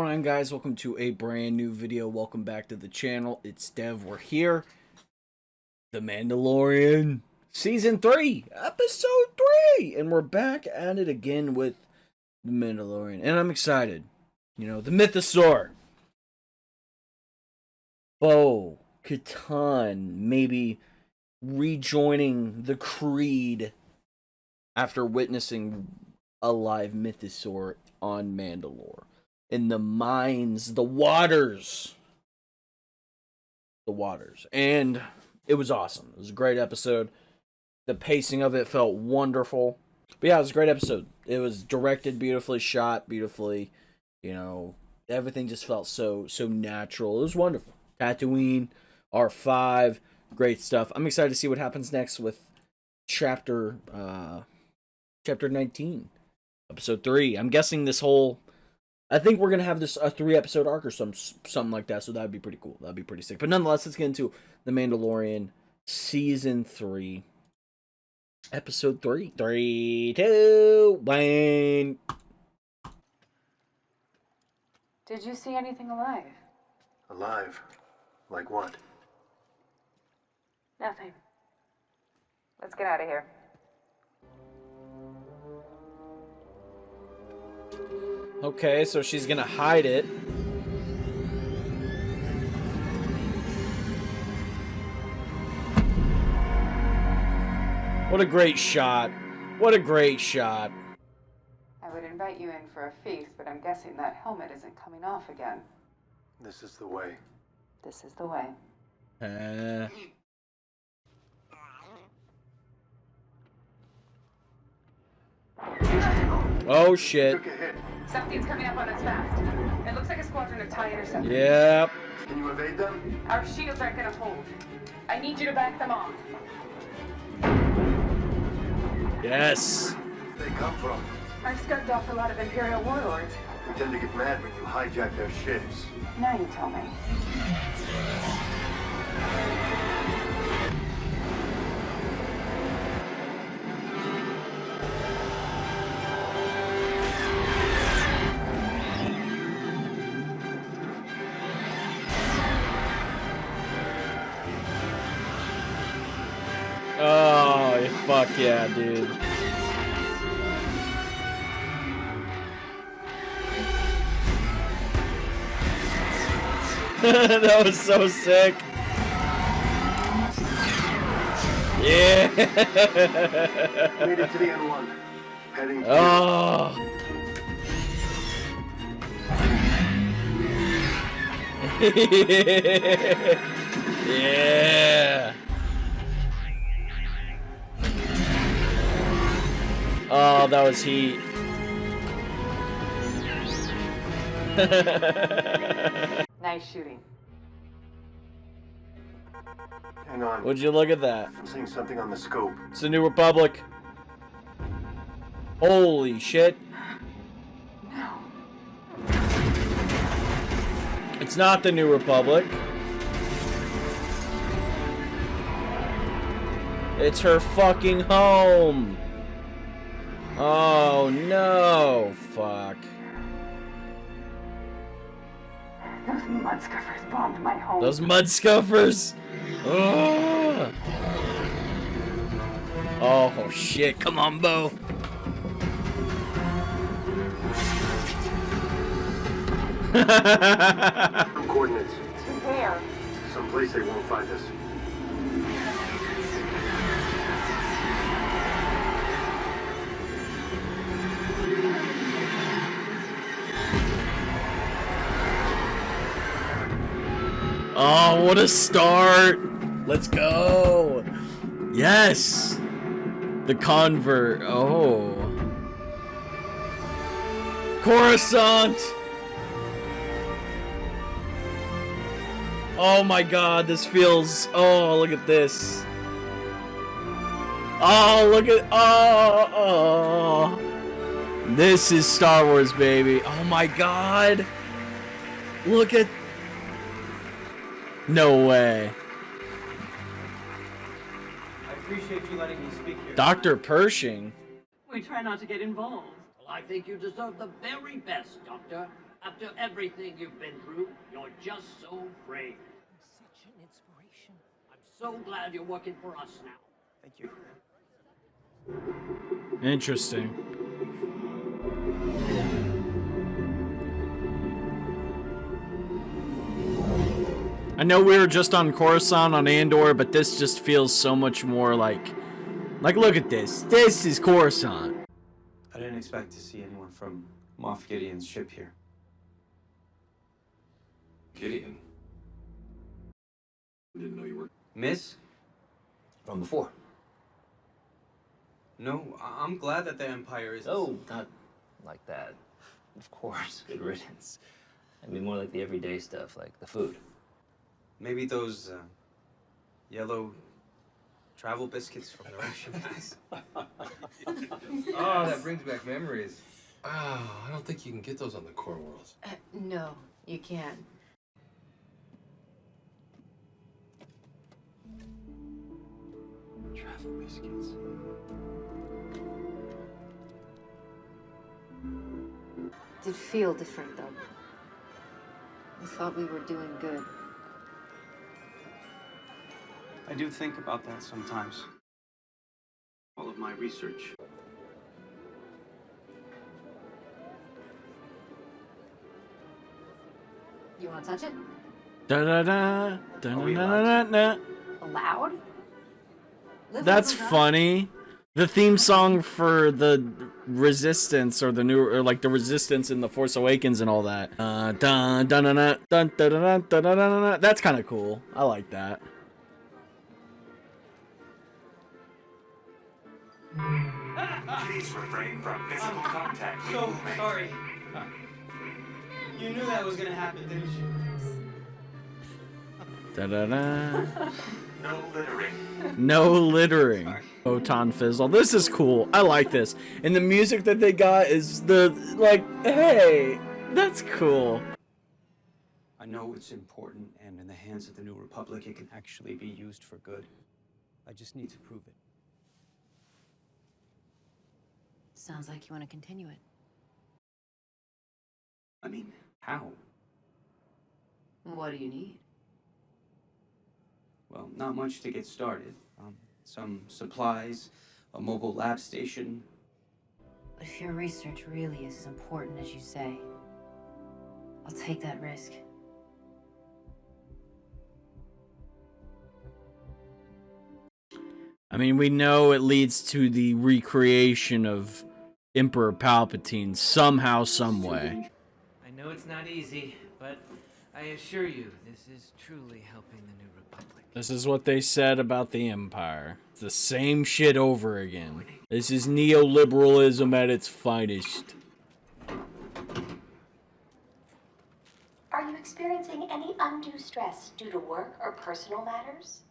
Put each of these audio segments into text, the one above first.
going on, guys? Welcome to a brand new video. Welcome back to the channel. It's Dev. We're here. The Mandalorian Season 3, Episode 3. And we're back at it again with The Mandalorian. And I'm excited. You know, the Mythosaur. Bo-Katan maybe rejoining the Creed after witnessing a live Mythosaur on Mandalore. In the mines, the waters. And it was awesome. It was a great episode. The pacing of it felt wonderful. But yeah, it was a great episode. It was directed beautifully, shot beautifully. You know, everything just felt so natural. It was wonderful. Tatooine, R5, great stuff. I'm excited to see what happens next with chapter 19, episode 3. I'm guessing this whole... I think we're going to have this a 3-episode arc or something like that, so that would be pretty cool. That would be pretty sick. But nonetheless, let's get into The Mandalorian Season 3, Episode 3. 3, 2, 1. Did you see anything alive? Alive? Like what? Nothing. Let's get out of here. Okay, so she's gonna hide it. What a great shot. What a great shot. I would invite you in for a feast, but I'm guessing that helmet isn't coming off again. This is the way. This is the way. Oh shit. Took a hit. Something's coming up on us fast. It looks like a squadron of TIE interceptors. Yep. Can you evade them? Our shields aren't gonna hold. I need you to back them off. Yes. Where they come from? I've scrubbed off a lot of Imperial warlords. We tend to get mad when you hijack their ships. Now you tell me. Oh, fuck yeah, dude. That was so sick. Yeah. Made it to the N1. Heading to Oh. Yeah. Oh, that was heat. Nice shooting. Hang on. Would you look at that? I'm seeing something on the scope. It's the New Republic. Holy shit. No. It's not the New Republic. It's her fucking home. Oh no. Fuck. Those mudscuffers bombed my home. Those mudscuffers. Oh. Oh shit. Come on, Bo. Coordinates. To where? Someplace they won't find us. Oh, what a start. Let's go. Yes. The convert. Oh. Coruscant. Oh my god, this feels... Oh, look at this. Oh, look at... Oh. This is Star Wars, baby. Oh my god. Look at... No way. I appreciate you letting me speak here. Dr. Pershing? We try not to get involved. Well, I think you deserve the very best, Doctor. A after everything you've been through, you're just so brave. Such an inspiration. I'm so glad you're working for us now. Thank you. Interesting. I know we were just on Coruscant on Andor, but this just feels so much more like look at this. This is Coruscant. I didn't expect to see anyone from Moff Gideon's ship here. Gideon. Didn't know you were. Miss? From before. No, I'm glad that the Empire is... Oh, not like that. Of course, good riddance. I mean, more like the everyday stuff, like the food. Maybe those, yellow travel biscuits from the ration guys. Oh, that brings back memories. Oh, I don't think you can get those on the core worlds. No, you can't. Travel biscuits. Did feel different, though. I thought we were doing good. I do think about that sometimes. All of my research. You want to touch it? Da da da da da da da. Allowed? That's funny. The theme song for the Resistance or the new or like the Resistance in the Force Awakens and all that. Dun dun dun dun dun dun dun dun dun dun. That's kind of cool. I like that. Please refrain from physical contact. So sorry. You knew that was gonna happen, didn't you? Da da da. No littering. No littering. Photon fizzle. This is cool. I like this. And the music that they got is the like. Hey, that's cool. I know it's important, and in the hands of the New Republic, it can actually be used for good. I just need to prove it. Sounds like you want to continue it. I mean, how? What do you need? Well, not much to get started. Some supplies, a mobile lab station. But if your research really is as important as you say, I'll take that risk. I mean, we know it leads to the recreation of Emperor Palpatine somehow, some way. I know it's not easy, but I assure you, this is truly helping the New Republic. This is what they said about the Empire. It's the same shit over again. This is neoliberalism at its finest. Are you experiencing any undue stress due to work or personal matters?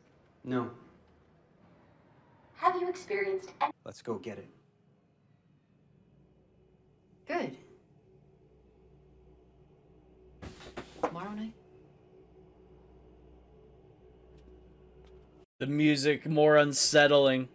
No, Have you experienced any... let's go get it. Good. Tomorrow night? The music more unsettling.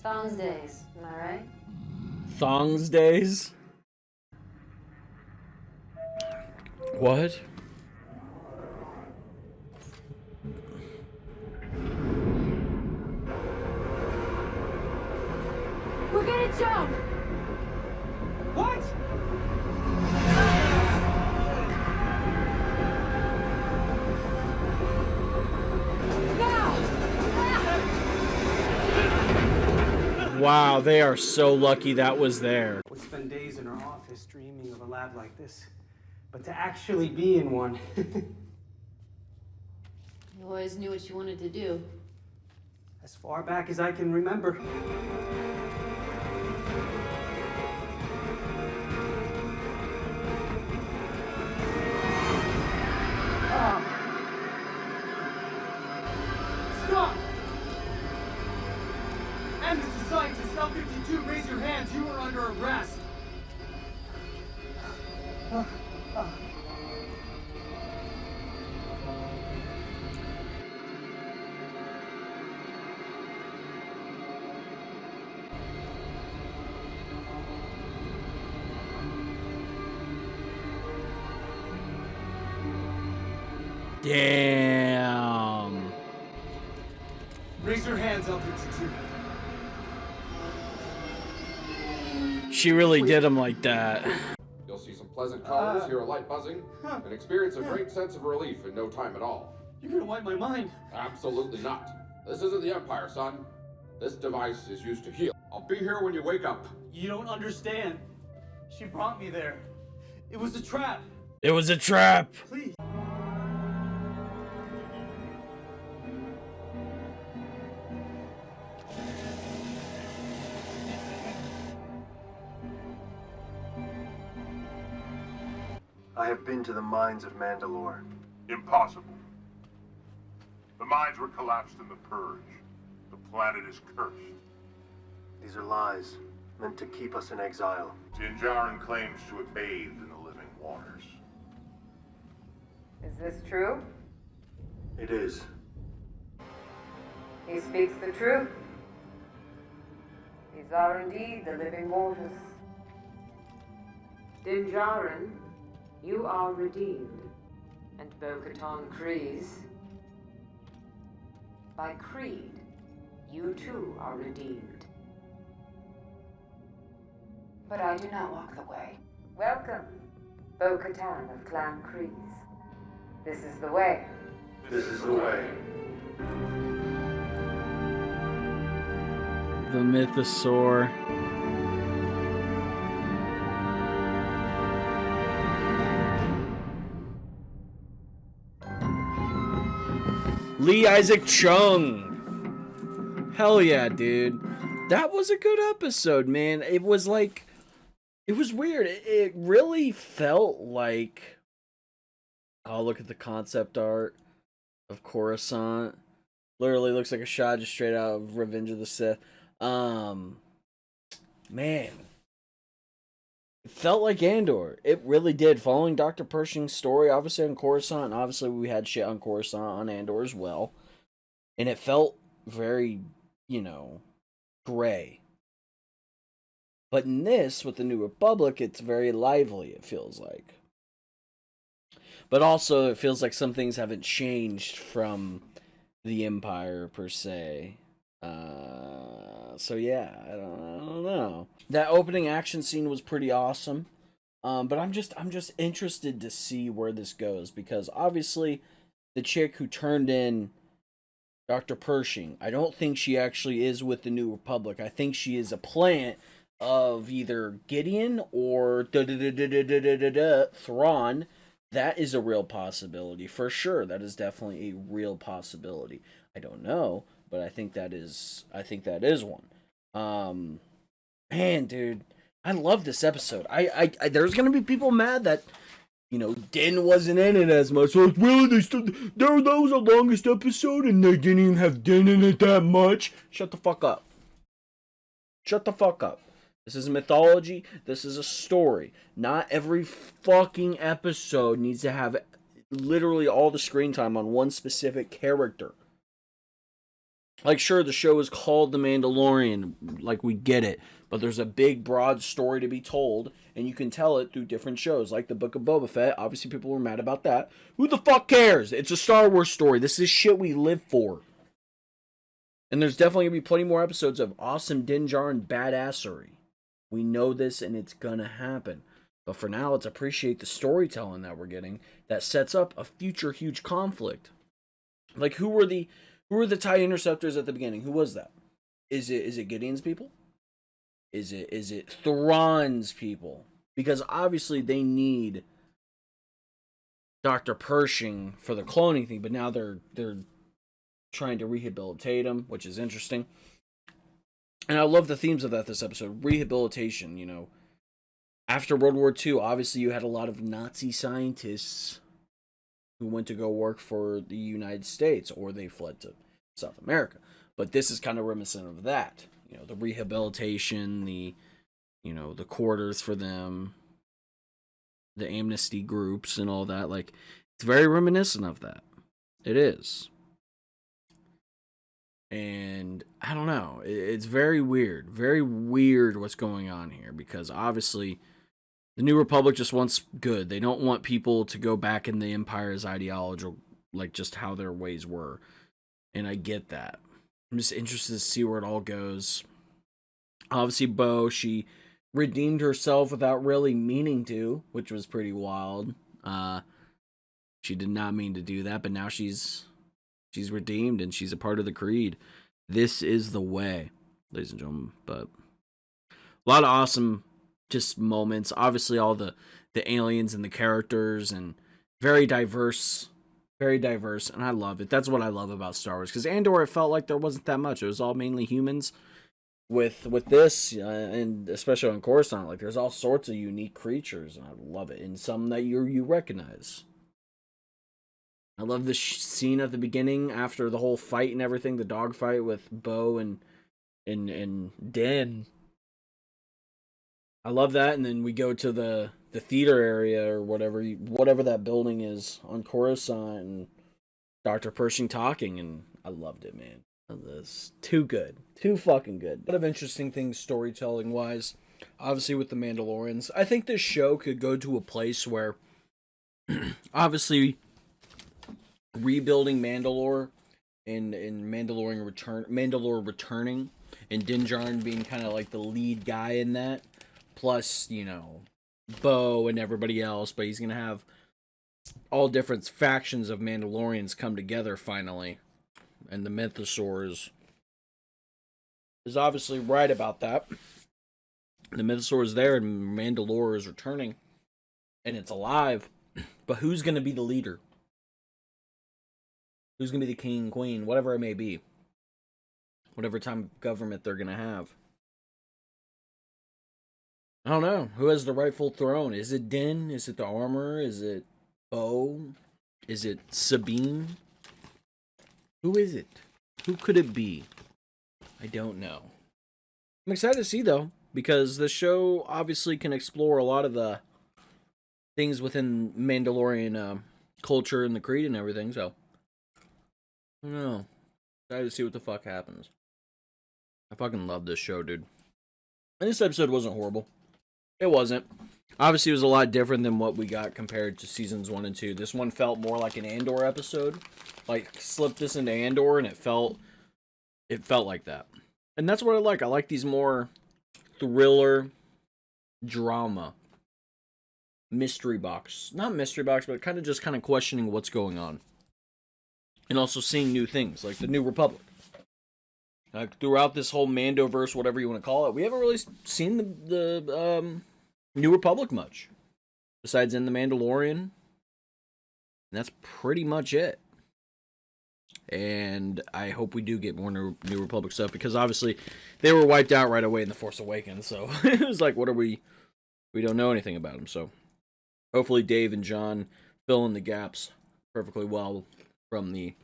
Thongs days, am I right? Thongs days? What? We're gonna jump! What? Wow, they are so lucky that was there. Would spend days in our office dreaming of a lab like this, but to actually be in one. You always knew what you wanted to do. As far back as I can remember. Stop! Embassy Scientist L-52, raise your hands. You are under arrest. Damn. Raise your hands up into two. She really did him like that. You'll see some pleasant colors, hear a light buzzing, and experience a great sense of relief in no time at all. You're gonna wipe my mind. Absolutely not. This isn't the Empire, son. This device is used to heal. I'll be here when you wake up. You don't understand. She brought me there. It was a trap. It was a trap. Please. I have been to the mines of Mandalore. Impossible. The mines were collapsed in the Purge. The planet is cursed. These are lies, meant to keep us in exile. Din Djarin claims to have bathed in the living waters. Is this true? It is. He speaks the truth. These are indeed the living waters. Din Djarin, you are redeemed. And Bo-Katan Kryze. By creed, you too are redeemed. But I do not walk the way. Welcome, Bo-Katan of Clan Kryze. This is the way. This is the way. The Mythosaur. Lee Isaac Chung. Hell yeah, dude. That was a good episode, man. It was like, it was weird. It really felt like, oh, look at the concept art of Coruscant. Literally looks like a shot just straight out of Revenge of the Sith. Man. It felt like Andor. It really did. Following Dr. Pershing's story, obviously on Coruscant, and obviously we had shit on Coruscant on Andor as well. And it felt very, gray. But in this, with the New Republic, it's very lively, it feels like. But also, it feels like some things haven't changed from the Empire, per se. So yeah, I don't know. That opening action scene was pretty awesome. But I'm just interested to see where this goes, because obviously the chick who turned in Dr. Pershing, I don't think she actually is with the New Republic. I think she is a plant of either Gideon or Thrawn. That is a real possibility for sure. That is definitely a real possibility. I don't know, but I think that is one. Man, dude, I love this episode. I there's gonna be people mad that Din wasn't in it as much. Like, really, that was the longest episode, and they didn't even have Din in it that much. Shut the fuck up. Shut the fuck up. This is mythology. This is a story. Not every fucking episode needs to have literally all the screen time on one specific character. Like, sure, the show is called The Mandalorian. Like, we get it. But there's a big, broad story to be told, and you can tell it through different shows. Like the Book of Boba Fett. Obviously, people were mad about that. Who the fuck cares? It's a Star Wars story. This is shit we live for. And there's definitely going to be plenty more episodes of awesome Din Djarin badassery. We know this, and it's going to happen. But for now, let's appreciate the storytelling that we're getting that sets up a future huge conflict. Like, who were the TIE Interceptors at the beginning? Who was that? Is it Gideon's people? Is it Thrawn's people? Because obviously they need Dr. Pershing for the cloning thing, but now they're trying to rehabilitate him, which is interesting. And I love the themes of that this episode. Rehabilitation, After World War II, obviously you had a lot of Nazi scientists who went to go work for the United States, or they fled to South America. But this is kind of reminiscent of that. The rehabilitation, the quarters for them, the amnesty groups and all that. Like, it's very reminiscent of that. It is. And I don't know. It's very weird. Very weird what's going on here, because obviously the New Republic just wants good. They don't want people to go back in the Empire's like just how their ways were. And I get that. I'm just interested to see where it all goes. Obviously, Bo, she redeemed herself without really meaning to, which was pretty wild. She did not mean to do that, but now she's redeemed and she's a part of the creed. This is the way, ladies and gentlemen. But a lot of awesome just moments. Obviously, all the aliens and the characters, and very diverse, and I love it. That's what I love about Star Wars, because Andor, it felt like there wasn't that much. It was all mainly humans. With this, and especially on Coruscant, like there's all sorts of unique creatures, and I love it. And some that you recognize. I love the scene at the beginning after the whole fight and everything, the dog fight with Bo and Den. I love that, and then we go to the theater area or whatever that building is on Coruscant, and Dr. Pershing talking, and I loved it, man. It's too good. Too fucking good. A lot of interesting things storytelling wise. Obviously with the Mandalorians. I think this show could go to a place where obviously rebuilding Mandalore and Mandalore returning, and Din Djarin being kind of like the lead guy in that. Plus, Bo and everybody else, but he's gonna have all different factions of Mandalorians come together finally. And the Mythosaurs is obviously right about that. The Mythosaur is there, and Mandalore is returning, and it's alive. But who's going to be the leader? Who's going to be the king, queen, whatever it may be? Whatever type of government they're going to have. I don't know. Who has the rightful throne? Is it Din? Is it the armor? Is it Bo? Is it Sabine? Who is it? Who could it be? I don't know. I'm excited to see, though, because the show obviously can explore a lot of the things within Mandalorian culture and the creed and everything, so I don't know. Excited to see what the fuck happens. I fucking love this show, dude. And this episode wasn't horrible. It wasn't. Obviously, it was a lot different than what we got compared to seasons 1 and 2. This one felt more like an Andor episode. Like, slip this into Andor, and it felt like that. And that's what I like. I like these more thriller, drama, mystery box. Not mystery box, but kind of questioning what's going on. And also seeing new things, like the New Republic. Throughout this whole Mandoverse, whatever you want to call it, we haven't really seen the New Republic much. Besides in The Mandalorian. And that's pretty much it. And I hope we do get more New Republic stuff, because obviously they were wiped out right away in The Force Awakens. So it was like, what are we don't know anything about them. So hopefully Dave and John fill in the gaps perfectly well from the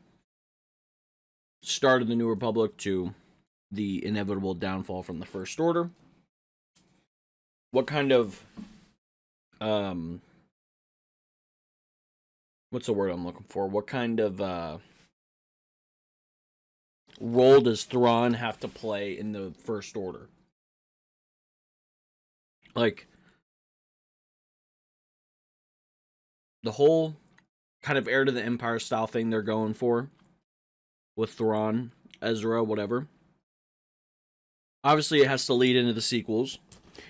start of the New Republic to the inevitable downfall from the First Order. What kind of what's the word I'm looking for? What kind of role does Thrawn have to play in the First Order? Like, the whole kind of heir to the Empire style thing they're going for with Thrawn, Ezra, whatever. Obviously, it has to lead into the sequels.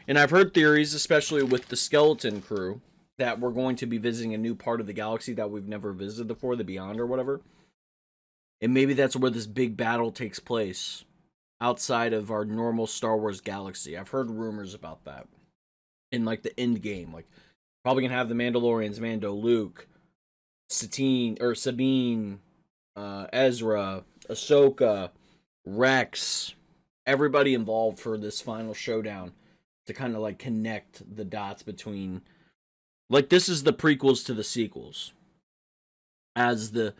And I've heard theories, especially with the Skeleton Crew, that we're going to be visiting a new part of the galaxy that we've never visited before, the Beyond or whatever. And maybe that's where this big battle takes place, outside of our normal Star Wars galaxy. I've heard rumors about that. In, like, the end game. Like, probably gonna have the Mandalorians, Mando, Luke, Sabine, Ezra, Ahsoka, Rex, everybody involved for this final showdown to kind of, like, connect the dots between... Like, this is the prequels to the sequels. As the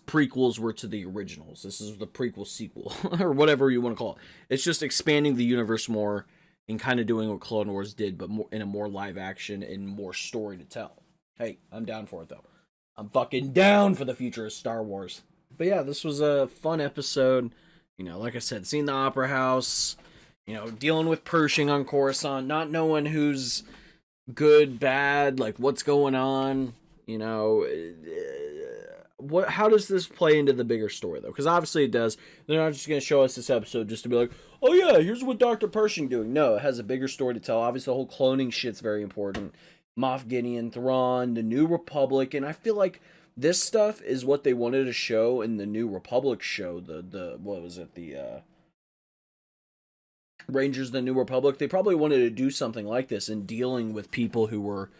prequels were to the originals. This is the prequel sequel, or whatever you want to call it. It's just expanding the universe more and kind of doing what Clone Wars did, but more in a more live action and more story to tell. Hey, I'm down for it, though. I'm fucking down for the future of Star Wars. But yeah, this was a fun episode. You know, like I said, seeing the Opera House, you know, dealing with Pershing on Coruscant, not knowing who's good, bad, like what's going on. You know, how does this play into the bigger story though? Because obviously it does. They're not just going to show us this episode just to be like, oh yeah, here's what Dr. Pershing doing. No, it has a bigger story to tell. Obviously the whole cloning shit's very important. Moff Gideon, Thrawn, the New Republic, and I feel like this stuff is what they wanted to show in the New Republic show. The what was it? The Rangers of the New Republic. They probably wanted to do something like this in dealing with people who were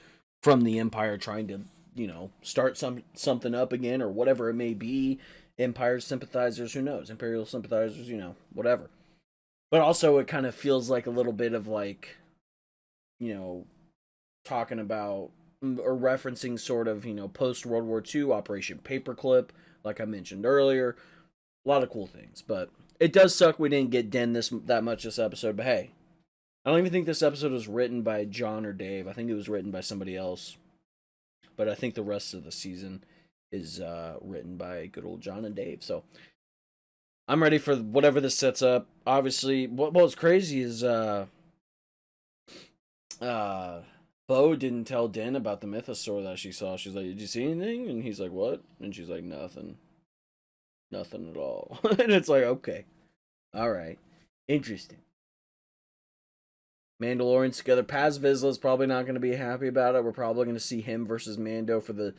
from the Empire trying to, you know, start something up again or whatever it may be. Empire sympathizers, who knows? Imperial sympathizers, you know, whatever. But also it kind of feels like a little bit of like, you know, talking about or referencing sort of, you know, post World War II Operation Paperclip, like I mentioned earlier. A lot of cool things, but it does suck we didn't get Den that much this episode. But hey, I don't even think this episode was written by John or Dave. I think it was written by somebody else. But I think the rest of the season is written by good old John and Dave. So I'm ready for whatever this sets up. Obviously, what's crazy is Bo didn't tell Den about the mythosaur that she saw. She's like, did you see anything? And he's like, what? And she's like, nothing. Nothing at all. And it's like, okay. Alright. Interesting. Mandalorians together. Paz Vizsla's probably not going to be happy about it. We're probably going to see him versus Mando for the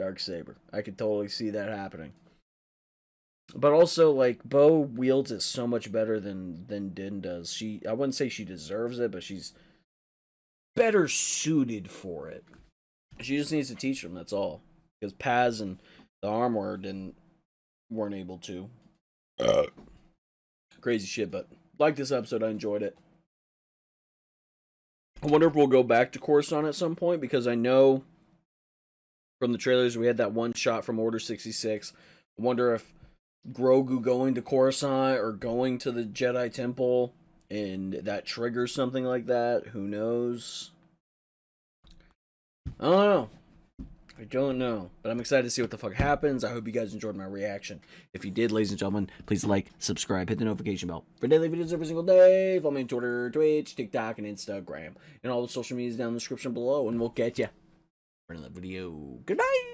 Darksaber. I could totally see that happening. But also, like, Bo wields it so much better than Din does. I wouldn't say she deserves it, but she's better suited for it. She just needs to teach him, that's all. Because Paz and the Armor weren't able to. Crazy shit, but like this episode, I enjoyed it. I wonder if we'll go back to Coruscant at some point, because I know from the trailers we had that one shot from Order 66. I wonder if Grogu going to Coruscant or going to the Jedi Temple and that triggers something like that. Who knows? I don't know. But I'm excited to see what the fuck happens. I hope you guys enjoyed my reaction. If you did, ladies and gentlemen, please like, subscribe, hit the notification bell for daily videos every single day. Follow me on Twitter, Twitch, TikTok, and Instagram. And all the social medias down in the description below. And we'll catch ya for another video. Goodbye!